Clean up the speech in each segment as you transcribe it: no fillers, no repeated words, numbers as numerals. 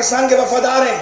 पाकिस्तान के वफादार हैं,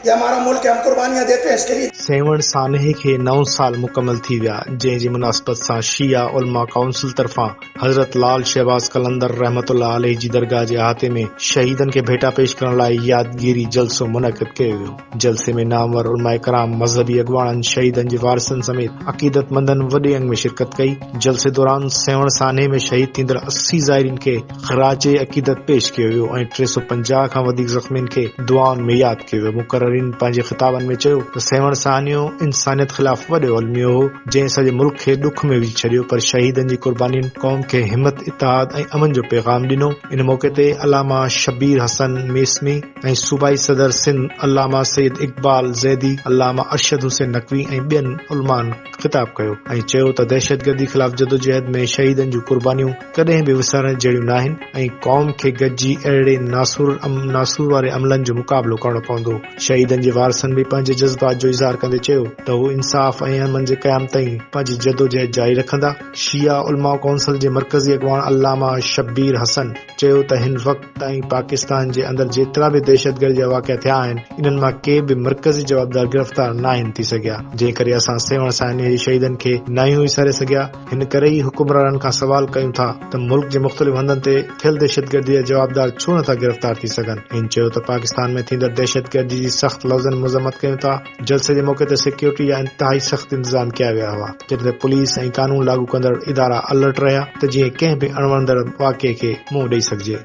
ये हमारा मुल्क है, हम कुर्बानियां देते हैं इसके लिए। सेवण सानहे खे 9 साल मुकम्मल थी विया, जंहिंजी मुनासिबत सां शिया उलमा काउंसिल तरफ़ां हज़रत लाल शहबाज कलंदर रहमतुल्लाह अलैहि जी दरगाह जे अहाते में शहीदन खे भेटा पेश करण लाइ यादगिरी जलसो मुनक़िद कयो वियो। जलसे में नामवर उलमाए कराम, मज़हबी अॻवाननि, शहीदन जे वारिसनि समेत अक़ीदतमंदनि वॾे अंग में शिरकत कई। जलसे दौरान सेवण सानहे में शहीद थींदड़ 80 ज़ाइरीन खे ख़राज अक़ीदत पेश कयो वियो ऐं 350 खां वधीक ज़ख़्मियुनि खे दुआउनि में यादि कयो वियो। मुक़र्रिरीन पंहिंजे ख़िताबनि में चयो त सेवण साहनियो इंसानियत ख़िलाफ़ वॾो अलमियो हो, जंहिं सॼे मुल्क खे ॾुख में विझी छॾियो, पर शहीदनि जी कुर्बानियुनि क़ौम खे हिमत, इत्तेहाद ऐं अमन जो पैगाम ॾिनो। इन मौक़े ते अलामा शबीर हसन मेसमी ऐं सूबाई सदर सिंध अलामा सईद इक़बाल ज़ैदी, अलामा अरशद हुसैन नक़वी ऐं ॿियनि उलमान ख़िताब कयो ऐं चयो त दहशतगर्दी ख़िलाफ़ जदोजहद में शहीदनि जूं कुर्बानियूं कॾहिं बि विसारण जहिड़ियूं न आहिनि ऐं क़ौम खे गॾिजी अहिड़े नासूर वारे अमलनि जो मुक़ाबिलो करणो पवंदो। शहीदनि जे वारिसनि बि पंहिंजे जज़्बात जो इज़हार कंदे चयो त हू इंसाफ़ ऐं अमन जे क़याम ताईं पंहिंजी जदोजहद जारी रखंदा। शिया उलमा काउंसिल जे मरकज़ी अॻवान अल्लामा शबीर हसन चयो त हिन वक़्त ताईं पाकिस्तान जे अंदरि जेतिरा बि दहशतगर्दी जा वाक़िआ थिया आहिनि, इन्हनि मां के बि मरकज़ी जवाबदार गिरफ़्तार न आहिनि थी सघिया, जंहिं करे असां सेवण साहनी जे शहीदनि खे न ई विसारे सघिया। हिन करे ई हुकुमराननि खां सवाल कयूं था त मुल्क जे मुख़्तलिफ़ हंधनि ते थियल दहशतगर्दी जा जवाबदार छो नथा गिरफ़्तार थी सघनि। हिन चयो त पाकिस्तान में थींदड़ दहशतगर्दी जी सख़्त लफ़्ज़नि मज़म्मत कयूं था। जलसे जे मौक़े ते सिक्योरिटी जा इंतिहाई सख़्त इंतज़ाम कया विया हुआ, जॾहिं पुलिस ऐं कानून लागू कंदड़ इदारा अलर्ट रहिया त जीअं कंहिं बि अणवणंदड़ वाक़िए खे मुंहुं ॾेई सघिजे।